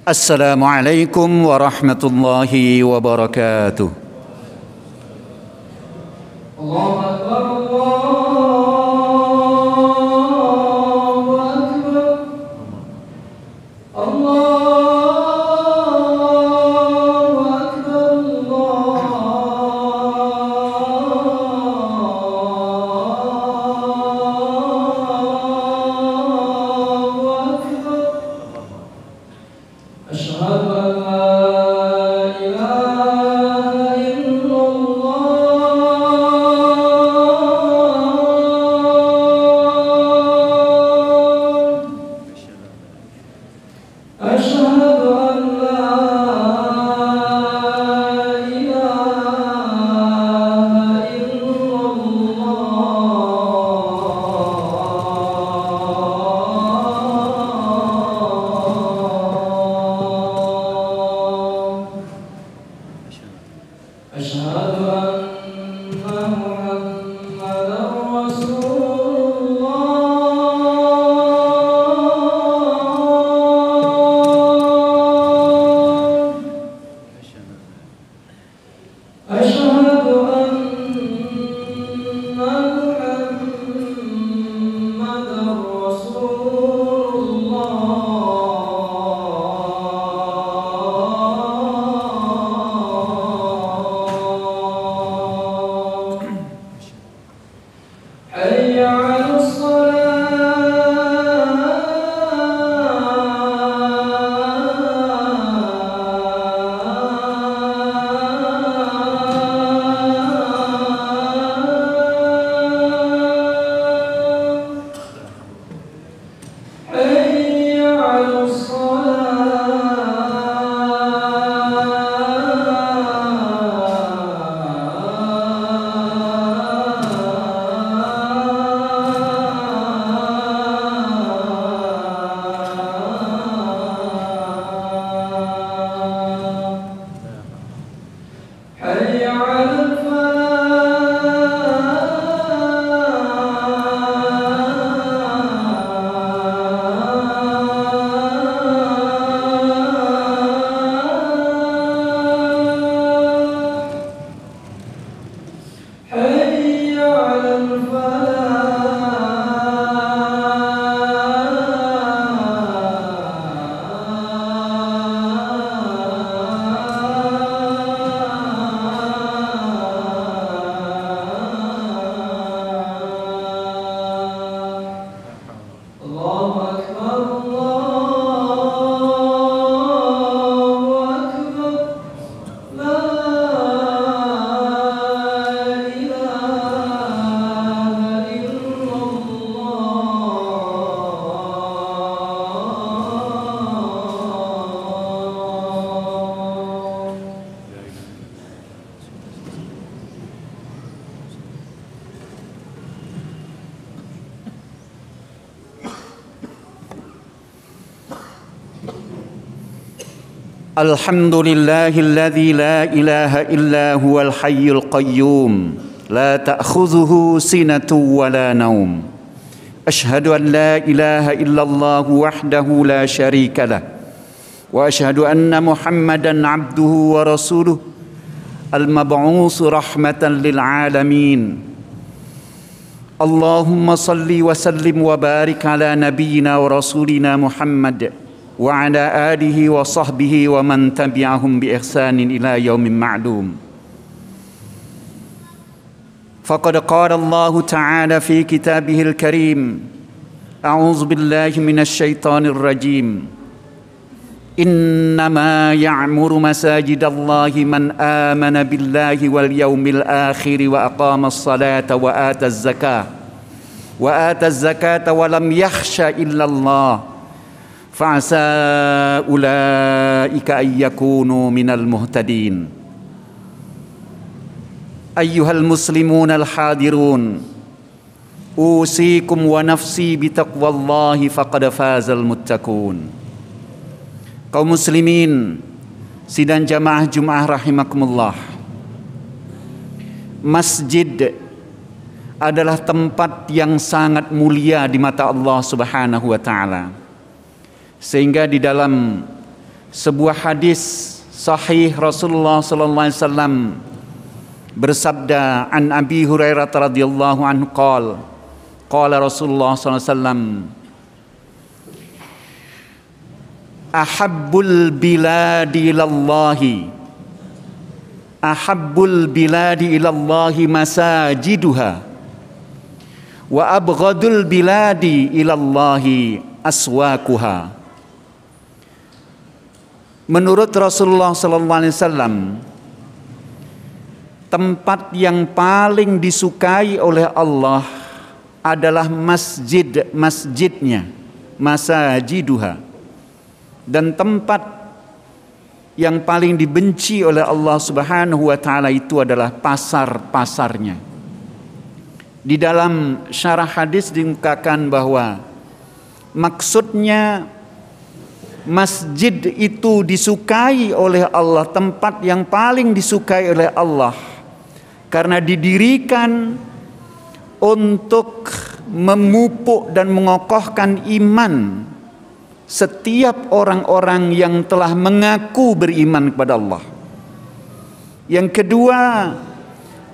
Assalamualaikum warahmatullahi wabarakatuh. Allahu Akbar, Allahu Akbar, Allahu Akbar. Asyhadu an la ilaha illallah. Asyhadu an la ilaha illallah. Asyhadu anna Muhammadar Rasulullah. Asyhadu anna Muhammadar Rasulullah. Hayya 'alas salah. Hayya 'alas salah. Hayya 'alal falah. Hayya 'alal falah. Allahu Akbar, Allahu Akbar. La ilaha illallah. Alhamdulillahilladzi la ilaha illa huwal hayyul qayyum la ta'khudhuhu sinatun wa la naum. Asyhadu an la ilaha illallah wahdahu la syarika lah wa asyhadu anna Muhammadan abduhu wa rasuluh al-mab'uts rahmatan lil alamin. Allahumma salli wa sallim wa barik ala nabiyyina wa rasulina Muhammad wa ala alihi wa sahbihi wa man tabi'ahum bi ihsanin ila yaumin ma'lum. Faqad qala Allah ta'ala fi kitabihil karim, a'udzu billahi minasy syaithanir rajim. Innama ya'muru masajidallahi man amana billahi wal yaumil akhir wa aqamas salata wa ataz zakata wa lam yakhsha illa Allah. Fa'asa ulaika ay yakunu minal muhtadin. Ayyuhal muslimun al-hadirun, usikum wa nafsi bitaqwallahi faqad fazal muttaqun. Kaum muslimin sidang jamaah Jumat rahimakumullah. Masjid adalah tempat yang sangat mulia di mata Allah Subhanahu wa taala. Sehingga di dalam sebuah hadis sahih Rasulullah sallallahu alaihi wasallam bersabda, an Abi Hurairah radhiyallahu anhu qala Rasulullah sallallahu alaihi wasallam, ahabbul biladi ilallahi masajiduha wa abghadul biladi ilallahi aswaquha. Menurut Rasulullah sallallahu alaihi wasallam, tempat yang paling disukai oleh Allah adalah masjidnya, masajiduha. Dan tempat yang paling dibenci oleh Allah Subhanahu wa taala itu adalah pasar-pasarnya. Di dalam syarah hadis diungkapkan bahwa maksudnya masjid itu disukai oleh Allah, tempat yang paling disukai oleh Allah karena didirikan untuk memupuk dan mengokohkan iman setiap orang-orang yang telah mengaku beriman kepada Allah. Yang kedua,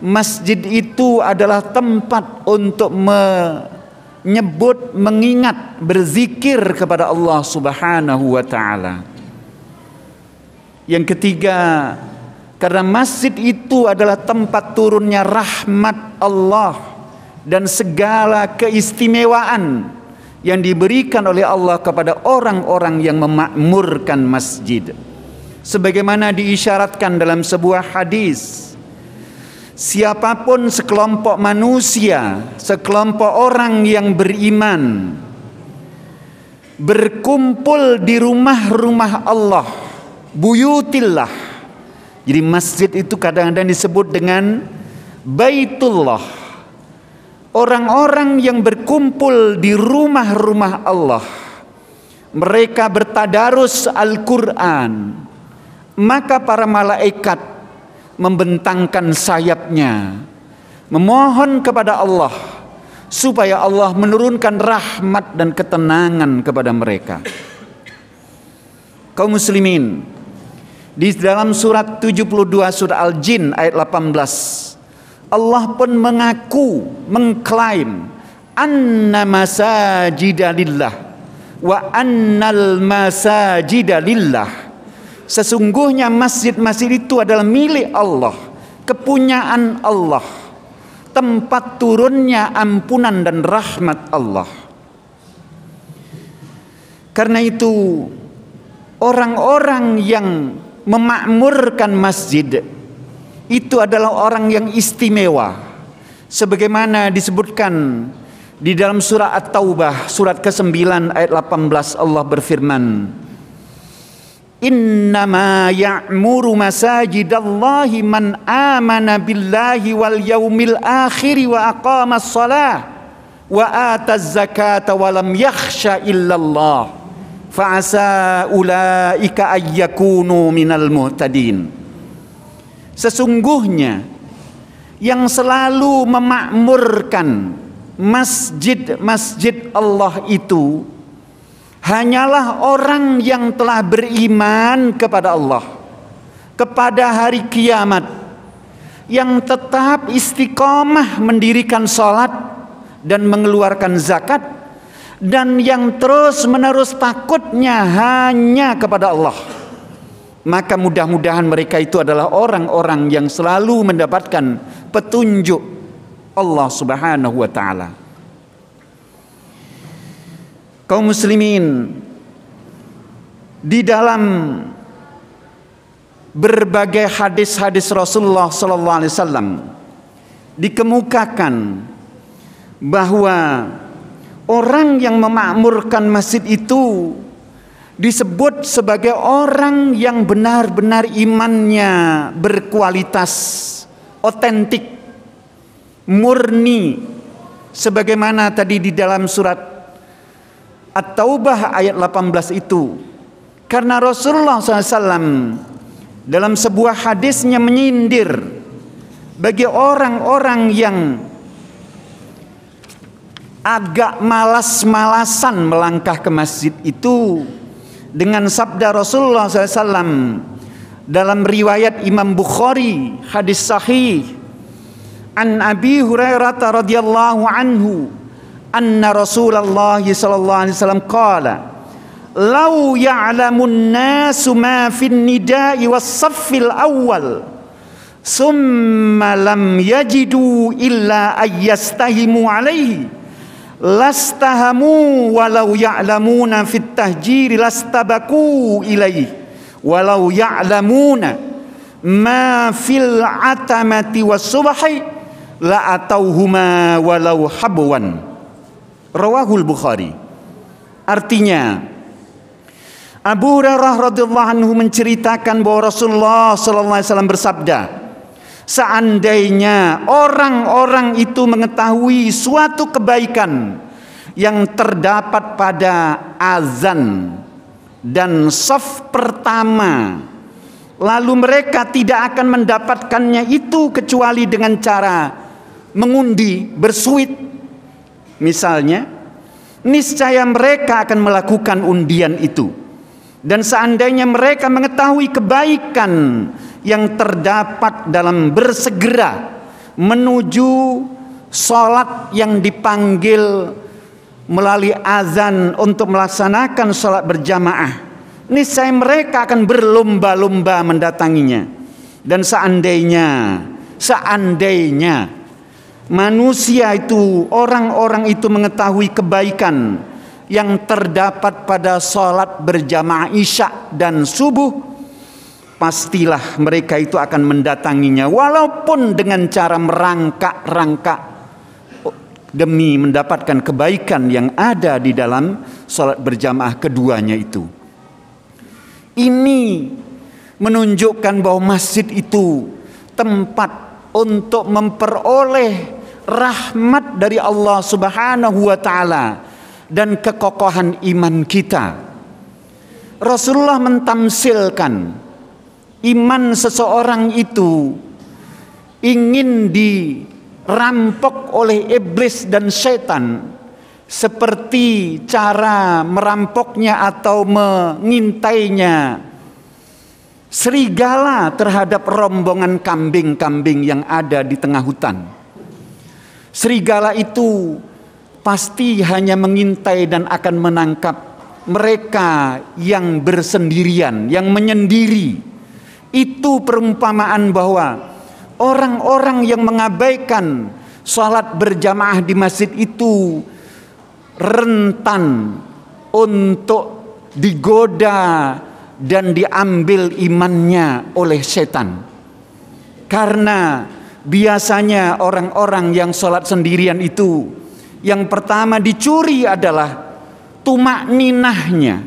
masjid itu adalah tempat untuk menyebut, mengingat, berzikir kepada Allah Subhanahu wa taala. Yang ketiga, karena masjid itu adalah tempat turunnya rahmat Allah dan segala keistimewaan yang diberikan oleh Allah kepada orang-orang yang memakmurkan masjid. Sebagaimana diisyaratkan dalam sebuah hadis, siapapun sekelompok manusia, sekelompok orang yang beriman berkumpul di rumah-rumah Allah, buyutillah. Jadi masjid itu kadang-kadang disebut dengan Baitullah. Orang-orang yang berkumpul di rumah-rumah Allah, mereka bertadarus Al-Quran, maka para malaikat membentangkan sayapnya, memohon kepada Allah supaya Allah menurunkan rahmat dan ketenangan kepada mereka. Kaum muslimin, di dalam surat 72 surah Al-Jin ayat 18, Allah pun mengaku, mengklaim anna masajida lillah wa annal masajida lillah. Sesungguhnya masjid-masjid itu adalah milik Allah, kepunyaan Allah, tempat turunnya ampunan dan rahmat Allah. Karena itu orang-orang yang memakmurkan masjid itu adalah orang yang istimewa, sebagaimana disebutkan di dalam surah At-Taubah surat ke-9 ayat 18. Allah berfirman, innama ya'muru masajidallahi man amana billahi wal yaumil akhir wa aqamas shalah wa ataz zakata wa lam yakhsha illallah fa'asa ulaika ayyakunu minal muhtadin. Sesungguhnya yang selalu memakmurkan masjid-masjid Allah itu hanyalah orang yang telah beriman kepada Allah, kepada hari kiamat, yang tetap istiqomah mendirikan salat dan mengeluarkan zakat, dan yang terus menerus takutnya hanya kepada Allah. Maka mudah-mudahan mereka itu adalah orang-orang yang selalu mendapatkan petunjuk Allah Subhanahu wa taala. Kaum muslimin, di dalam berbagai hadis-hadis Rasulullah sallallahu alaihi wasallam dikemukakan bahwa orang yang memakmurkan masjid itu disebut sebagai orang yang benar-benar imannya berkualitas, otentik, murni, sebagaimana tadi di dalam surat At-Taubah ayat 18 itu. Karena Rasulullah SAW dalam sebuah hadisnya menyindir bagi orang-orang yang agak malas-malasan melangkah ke masjid itu, dengan sabda Rasulullah SAW dalam riwayat Imam Bukhari, hadis sahih, an Abi Hurairah radhiyallahu anhu anna Rasulullah sallallahu alaihi wasallam qala law ya'lamun nasu ma fin nida'i was saffil awwal summa lam yajidu illa ayyastahimu alaihi lastahamu walau ya'lamuna fit tahjiri lastabaku ilaihi walau ya'lamuna ma fil atamati was subhi la atauhuma walau habwan. Rawahul Bukhari. Artinya Abu Hurairah radhiyallahu anhu menceritakan bahwa Rasulullah sallallahu alaihi wasallam bersabda, seandainya orang-orang itu mengetahui suatu kebaikan yang terdapat pada azan dan shaf pertama, lalu mereka tidak akan mendapatkannya itu kecuali dengan cara mengundi, bersuit misalnya, niscaya mereka akan melakukan undian itu. Dan seandainya mereka mengetahui kebaikan yang terdapat dalam bersegera menuju sholat yang dipanggil melalui azan untuk melaksanakan sholat berjamaah, niscaya mereka akan berlomba-lomba mendatanginya. Dan seandainya manusia itu, orang-orang itu mengetahui kebaikan yang terdapat pada sholat berjamaah isya dan subuh, pastilah mereka itu akan mendatanginya walaupun dengan cara merangkak-rangkak demi mendapatkan kebaikan yang ada di dalam sholat berjamaah keduanya itu. Ini menunjukkan bahwa masjid itu tempat untuk memperoleh rahmat dari Allah Subhanahu wa taala dan kekokohan iman kita. Rasulullah mentamsilkan iman seseorang itu ingin dirampok oleh iblis dan setan seperti cara merampoknya atau mengintainya serigala terhadap rombongan kambing-kambing yang ada di tengah hutan. Serigala itu pasti hanya mengintai dan akan menangkap mereka yang bersendirian, yang menyendiri. Itu perumpamaan bahwa orang-orang yang mengabaikan salat berjamaah di masjid itu rentan untuk digoda dan diambil imannya oleh setan. Karena biasanya orang-orang yang sholat sendirian itu, yang pertama dicuri adalah tumak-ninahnya.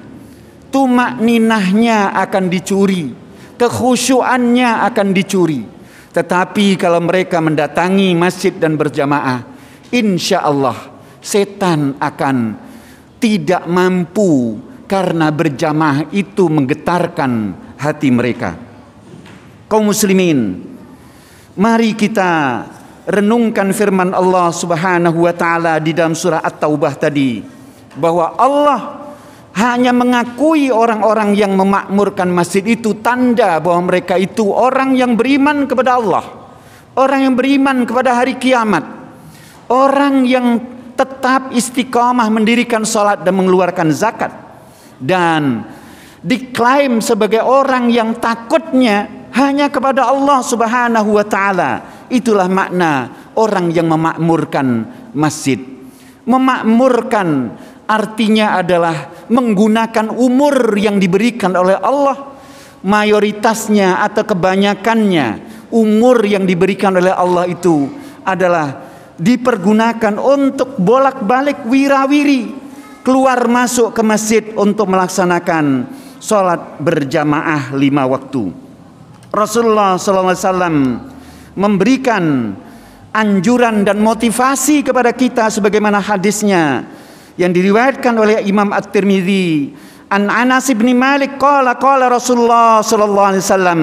Tumak-ninahnya akan dicuri, kekhusyuannya akan dicuri. Tetapi kalau mereka mendatangi masjid dan berjamaah, insya Allah setan akan tidak mampu, karena berjamaah itu menggetarkan hati mereka. Kaum muslimin, mari kita renungkan firman Allah Subhanahu wa taala di dalam surah At-Taubah tadi, bahwa Allah hanya mengakui orang-orang yang memakmurkan masjid itu tanda bahwa mereka itu orang yang beriman kepada Allah, orang yang beriman kepada hari kiamat, orang yang tetap istiqamah mendirikan salat dan mengeluarkan zakat, dan diklaim sebagai orang yang takutnya hanya kepada Allah Subhanahu wa taala. Itulah makna orang yang memakmurkan masjid. Memakmurkan artinya adalah menggunakan umur yang diberikan oleh Allah. Mayoritasnya atau kebanyakannya umur yang diberikan oleh Allah itu adalah dipergunakan untuk bolak-balik wirawiri, keluar masuk ke masjid untuk melaksanakan sholat berjamaah 5 waktu. Rasulullah SAW memberikan anjuran dan motivasi kepada kita sebagaimana hadisnya yang diriwayatkan oleh Imam At-Tirmidzi an Anas bin Malik qala Rasulullah sallallahu alaihi wasallam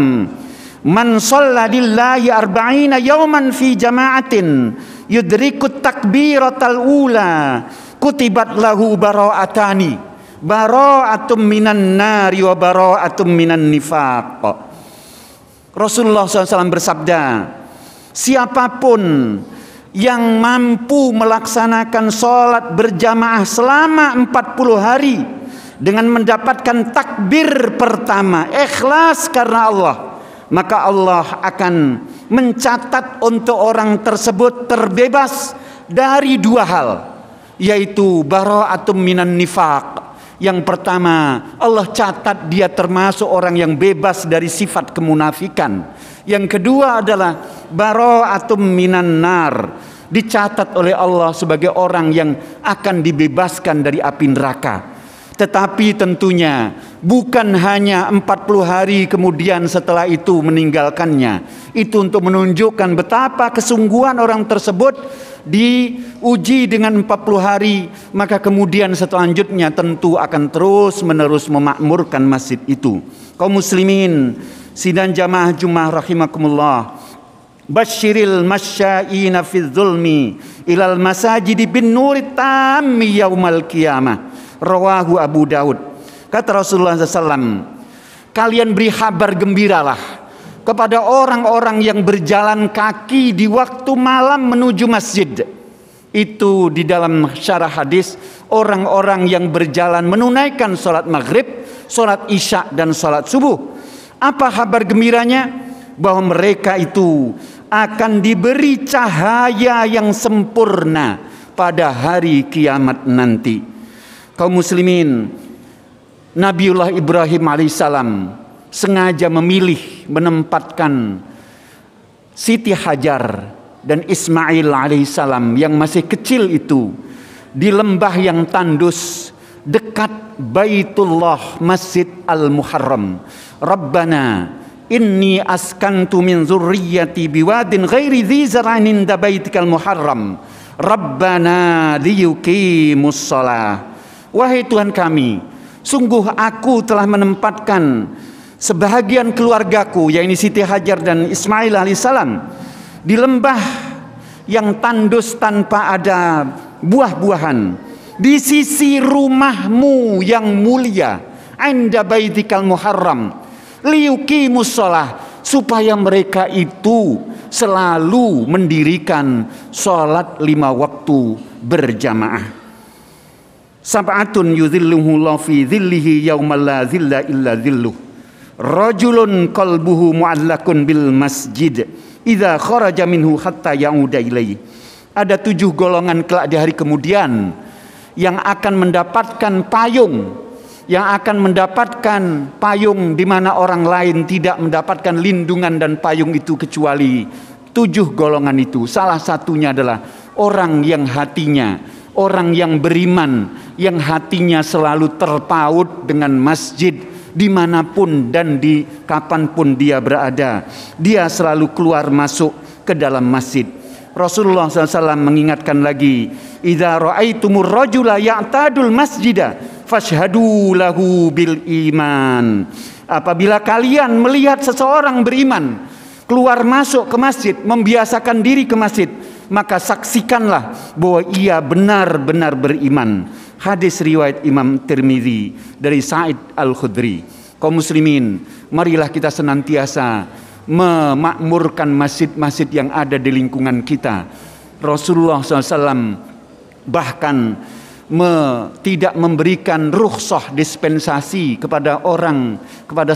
man shalla lillahi 40 yawman fi jama'atin yudrikut takbiratal ula kutibat lahu bara'atani bara'atum minan nari wa bara'atum minan nifaq. Rasulullah SAW bersabda, siapapun yang mampu melaksanakan sholat berjamaah selama 40 hari dengan mendapatkan takbir pertama ikhlas karena Allah, maka Allah akan mencatat untuk orang tersebut terbebas dari dua hal, yaitu bara'atum minan nifaq. Yang pertama, Allah catat dia termasuk orang yang bebas dari sifat kemunafikan. Yang kedua adalah bara'atum minan nar, dicatat oleh Allah sebagai orang yang akan dibebaskan dari api neraka. Tetapi tentunya bukan hanya 40 hari kemudian setelah itu meninggalkannya. Itu untuk menunjukkan betapa kesungguhan orang tersebut diuji dengan 40 hari, maka kemudian selanjutnya tentu akan terus menerus memakmurkan masjid itu. Kaum muslimin sidang jamaah Jumat rahimakumullah, basyiril masya'ina fi dzulmi ilal masajidi bin nuri tammi yaumal qiyamah. Rawahu Abu Daud. Kata Rasulullah SAW, kalian beri kabar gembiralah kepada orang-orang yang berjalan kaki di waktu malam menuju masjid. Itu di dalam syarah hadis, orang-orang yang berjalan menunaikan sholat maghrib, sholat isya dan sholat subuh. Apa kabar gembiranya? Bahwa mereka itu akan diberi cahaya yang sempurna pada hari kiamat nanti. Kaum muslimin, Nabiullah Ibrahim alaihissalam sengaja memilih menempatkan Siti Hajar dan Ismail alaihissalam yang masih kecil itu di lembah yang tandus dekat Baitullah Masjid Al-Muharram. Rabbana inni askantu min zurriyyati biwadin ghairi dzi zar'in inda baitikal muharram Rabbana liyuqimus shalah. Wahai Tuhan kami, sungguh aku telah menempatkan sebahagian keluargaku, yaitu Siti Hajar dan Ismail alaihissalam, di lembah yang tandus tanpa ada buah-buahan, di sisi rumahmu yang mulia, inda baitikal muharram, liyuqimus shalah, supaya mereka itu selalu mendirikan sholat 5 waktu berjamaah. Sab'atun yudhilluhullahu fi dhillihi yaumal la dhilla illa dhilluh. Rajulun qalbuhu mu'allakun bil masjid idza kharaja minhu hatta ya'uda ilaihi. Ada 7 golongan kelak di hari kemudian yang akan mendapatkan payung, yang akan mendapatkan payung di mana orang lain tidak mendapatkan lindungan dan payung itu kecuali 7 golongan itu. Salah satunya adalah orang yang hatinya, orang yang beriman, yang hatinya selalu terpaut dengan masjid dimanapun dan di kapanpun dia berada. Dia selalu keluar masuk ke dalam masjid. Rasulullah SAW mengingatkan lagi, idza ra'aitumur rajula ya'tadul masjida fashhadu lahu bil iman. Apabila kalian melihat seseorang beriman keluar masuk ke masjid, membiasakan diri ke masjid, maka saksikanlah bahwa ia benar-benar beriman. Hadis riwayat Imam Tirmidzi dari Sa'id Al-Khudri. Kaum muslimin, marilah kita senantiasa memakmurkan masjid-masjid yang ada di lingkungan kita. Rasulullah SAW bahkan tidak memberikan rukhsah dispensasi kepada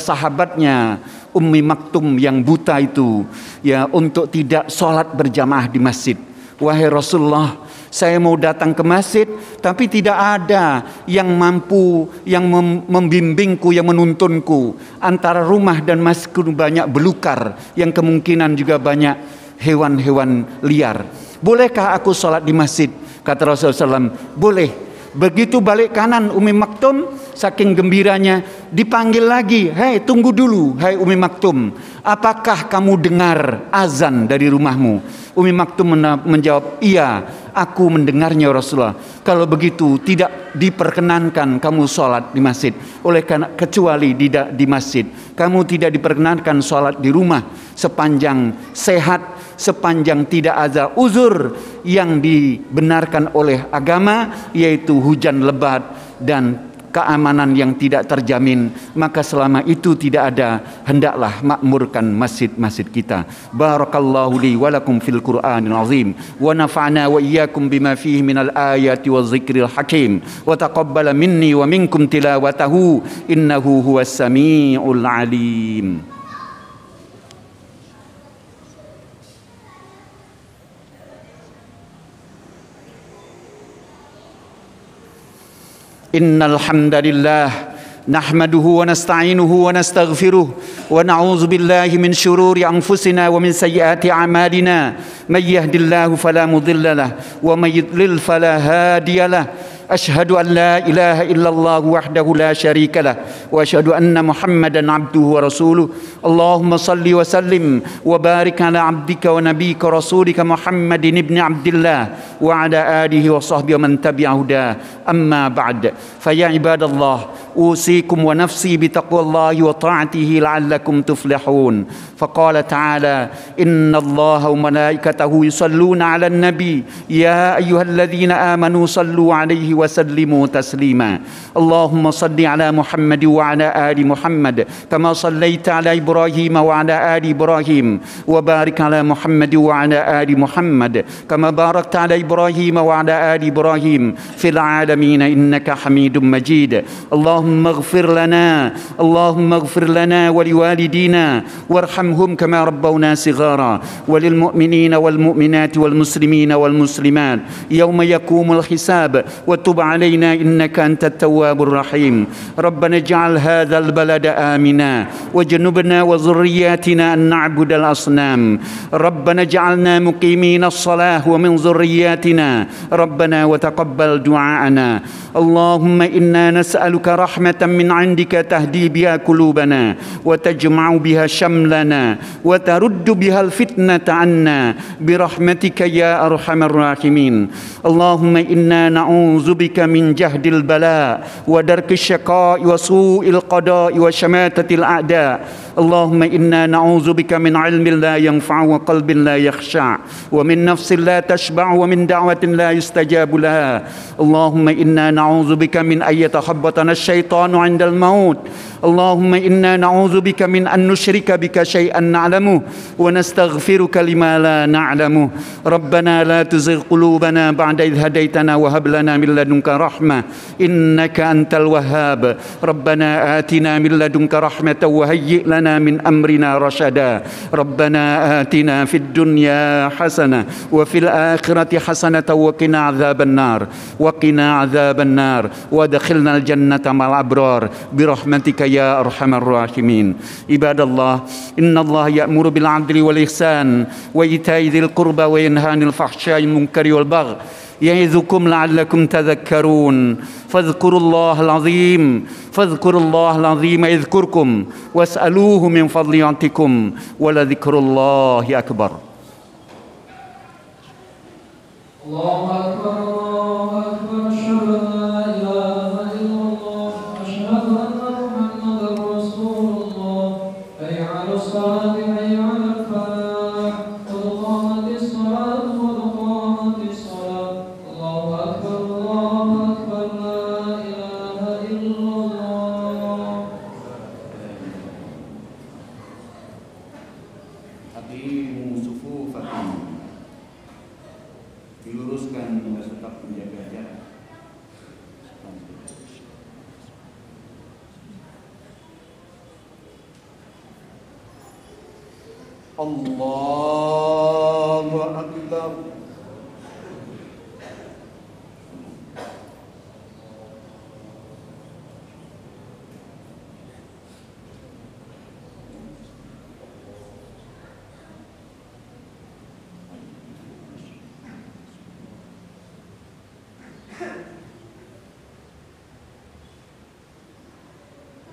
sahabatnya Ummi Maktum yang buta itu, ya, untuk tidak sholat berjamaah di masjid. Wahai Rasulullah, saya mau datang ke masjid tapi tidak ada yang mampu, yang membimbingku, yang menuntunku. Antara rumah dan masjid banyak belukar, yang kemungkinan juga banyak hewan-hewan liar. Bolehkah aku sholat di masjid? Kata Rasulullah SAW, boleh. Begitu balik kanan Ummi Maktum, saking gembiranya dipanggil lagi, hei tunggu dulu, hai Ummi Maktum, apakah kamu dengar azan dari rumahmu? Ummi Maktum menjawab, iya, aku mendengarnya Rasulullah. Kalau begitu tidak diperkenankan kamu sholat di masjid, oleh karena kecuali di masjid. Kamu tidak diperkenankan sholat di rumah sepanjang sehat, sepanjang tidak ada uzur yang dibenarkan oleh agama, yaitu hujan lebat dan keamanan yang tidak terjamin, maka selama itu tidak ada, hendaklah makmurkan masjid-masjid kita. Barakallahu li wa lakum fil Qur'anil azim wa nafa'na wa iyyakum bima fihi minal ayati wa zikril hakim wa taqabbala minni wa minkum tilawatahu innahu huwas samiul alim. Innal hamdalillah nahmaduhu wa nasta'inuhu wa nastaghfiruh wa na'udzu billahi min shururi anfusina wa min sayyiati a'malina may yahdihillahu fala mudilla lahu wa may yudlil fala hadiya lahu. Ashhadu an la ilaha illallah wahdahu la syarika lah wa ashhadu anna Muhammadan abduhu wa rasuluh. Allahumma salli wa sallim wa barik ala abdika wa nabiyyika rasulika Muhammadin ibn Abdillah wa ala alihi wa sahbihi wa man tabi'a huda. Amma ba'd. Fa ya ibadallah usikum wa nafsi bi taqwallahi wa ta'atihi la'allakum tuflihun. Faqala ta'ala innallaha wa malaikatahu yusalluna 'alan nabi ya ayyuhalladzina amanu sallu 'alaihi وسلموا تسليما. اللهم صل على محمد وعلى آل محمد كما صليت على إبراهيم وعلى آل إبراهيم وبارك على محمد وعلى آل محمد كما باركت على إبراهيم وعلى آل إبراهيم في العالمين إنك حميد مجيد. اللهم اغفر لنا ولوالدينا وارحمهم كما ربونا صغارا وللمؤمنين والمؤمنات والمسلمين والمسلمات يوم يقوم الحساب وتب علينا إنك أنت التواب الرحيم. ربنا اجعل هذا البلد آمنا واجنبنا وذرياتنا أن نعبد الأصنام. ربنا اجعلنا مقيمين الصلاة ومن ذرياتنا ربنا وتقبل دعاءنا. اللهم إنا نسألك رحمة من عندك تهدي بها قلوبنا وتجمع بها شملنا وترد بها الفتنة عنا برحمتك يا أرحم الراحمين. اللهم إنا نعوذ بك من جهد البلاء ودرك الشقاء وسوء القضاء وشماتة الأعداء. اللهم إنا نعوذ بك من علم لا ينفع وقلب لا يخشع ومن نفس لا تشبع ومن دعوة لا يستجاب لها. اللهم إنا نعوذ بك من أن يتخبطنا الشيطان عند الموت. اللهم إنا نعوذ بك من أن نشرك بك شيئا نعلمه ونستغفرك لما لا نعلمه. ربنا لا تزغ قلوبنا بعد إذ هديتنا وهب لنا من لدنك رحمة إنك أنت الوهاب. ربنا آتنا من لدنك رحمة وهيئ لنا من أمرنا رشدا. ربنا آتنا في الدنيا حسنة وفي الآخرة حسنة وقنا عذاب النار وادخلنا الجنة مع الأبرار برحمتك يا أرحم الراحمين. عباد الله إن الله يأمر بالعدل والإحسان وإيتاء ذي القربى وينهى عن الفحشاء والمنكر والبغي يعظكم لعلكم تذكرون. فاذكروا الله العظيم يذكركم واسألوه من فضل يعطكم ولذكر الله أكبر. الله أكبر الله أكبر أشهد أن لا إله إلا الله أشهد أن محمدا رسول الله. حي على الصلاة حي على الفلاح قد قامت الصلاة قد قامت الصلاة. الله أكبر لا إله إلا الله. Aqimu sufufakum. Diluruskan dan tetap menjaga jarak. Allahu Akbar.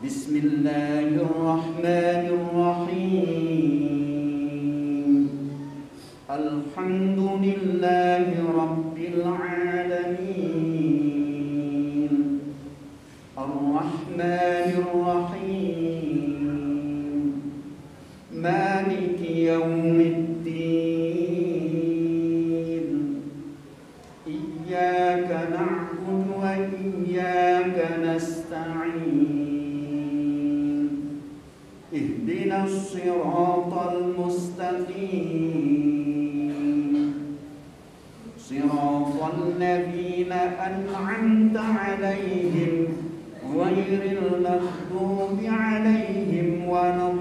Bismillahirrahmanirrahim. Alhamdulillahi Rabbil alamin. Ar-Rahmanir-Rahim. Maliki yawmiddin. Iyyaka na'budu wa iyyaka nasta'in. اهدنا الصراط المستقيم صراط الذين أنعمت عليهم غير المغضوب عليهم ولا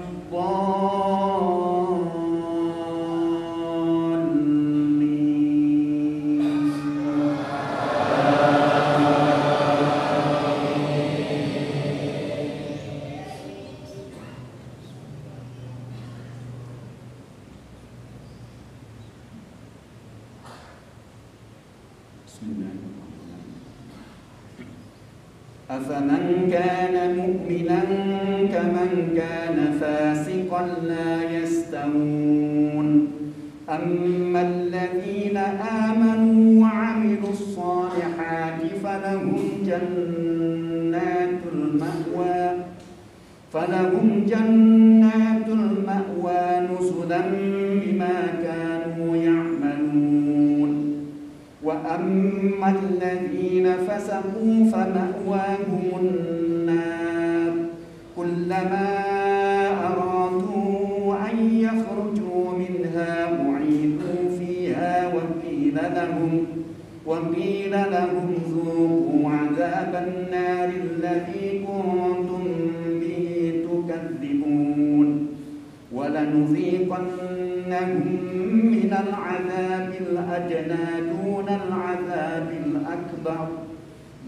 أفمن كان مؤمنا كمن كان فاسقا لا يستوون أما الذين آمنوا وعملوا الصالحات فلهم جنات المأوى نزلا بما كانوا يعملون وأما الذين فسقوا فمأواهم النار كلما أرادوا أن يخرجوا منها أعيدوا فيها وقيل لهم ذوقوا عذاب النار الذي كنتم به تكذبون ولنذيقنهم من العذاب الأدنى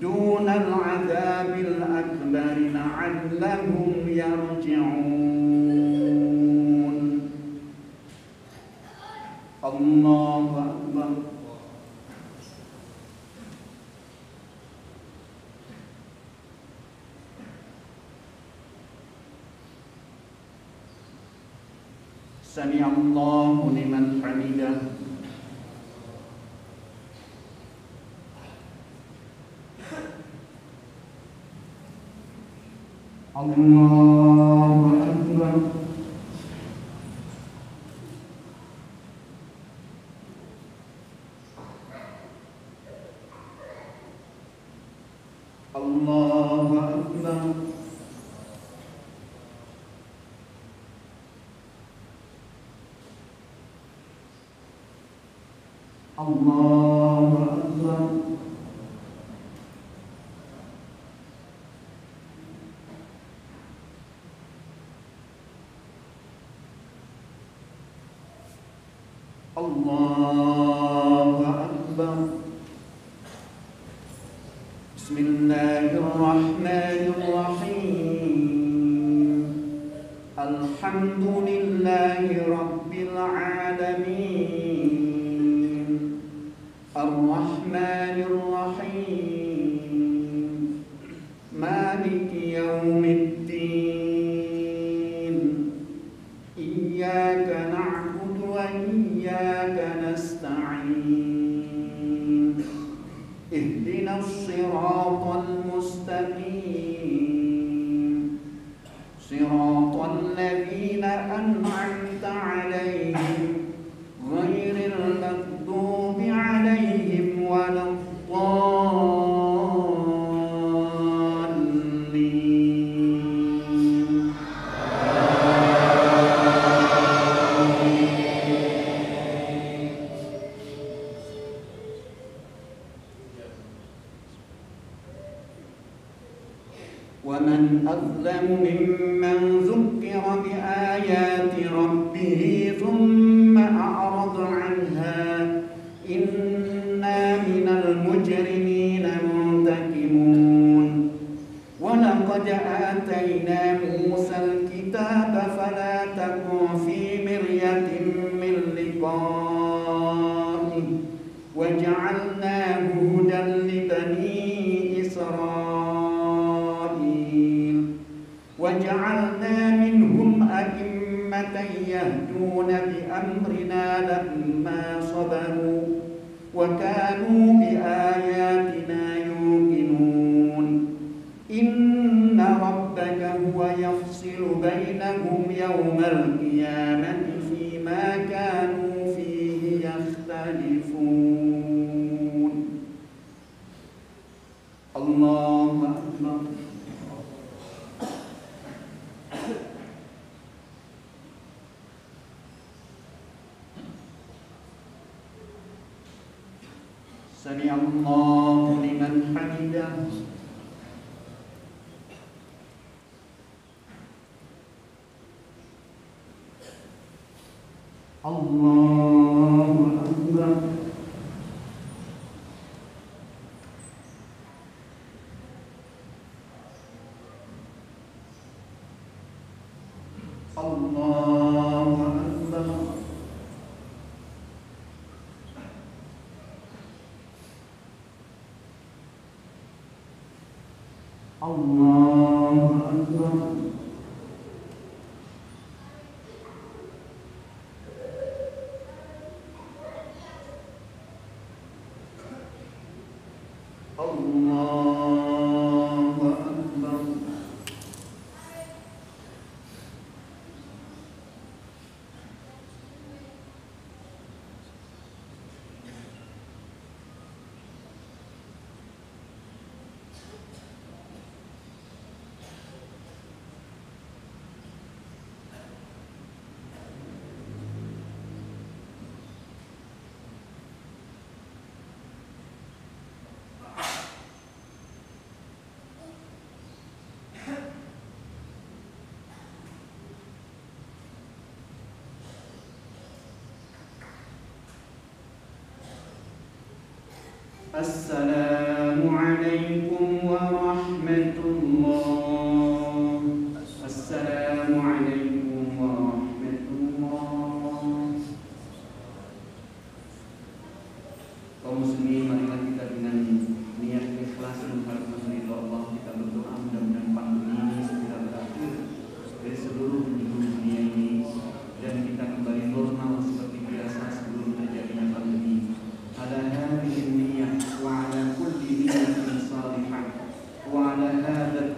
دون العذاب الأكبر لعلهم يرجعون الله أكبر سمع الله لمن حمده الله أكبر الله أكبر الله أكبر الله أكبر بسم الله الرحمن الرحيم الحمد لله رب العالمين الرحمن الرحيم مالك يوم الدين إياك نعبد وإياك نستعين اهدنا الصراط المستقيم صراط الذين أنعمت عليهم غير المغضوب عليهم ولا الضالين ومن أظلم ممن ذكر بآيات ربه ثم أعرض عنها إنا من المجرمين منتقمون ولقد آتينا موسى الكتاب فلا تكن في مرية من لقائه وجعلناه هدى لبني إسرائيل وجعلنا منهم أئمة يهدون بأمرنا لما صبروا وكانوا بآياتنا يوقنون إن ربك هو يفصل بينهم يوم القيامة فيما كانوا فيه يختلفون الله أكبر سمع الله لمن حمده الله أكبر الله أكبر الله أكبر الله أكبر السلام عليكم ورحمة الله السلام عليكم ورحمة الله. Kaum muslimin, marilah kita dengan niat ikhlas mengharapkan ridha Allah, kita berdoa mudah-mudahan pandemi ini segera berakhir dari seluruh penjuru dunia ini dan kita kembali normal seperti biasa sebelum terjadinya pandemi. Ala hadhihi niyyah wa ala kulli niyyatin salihah wa ala hadha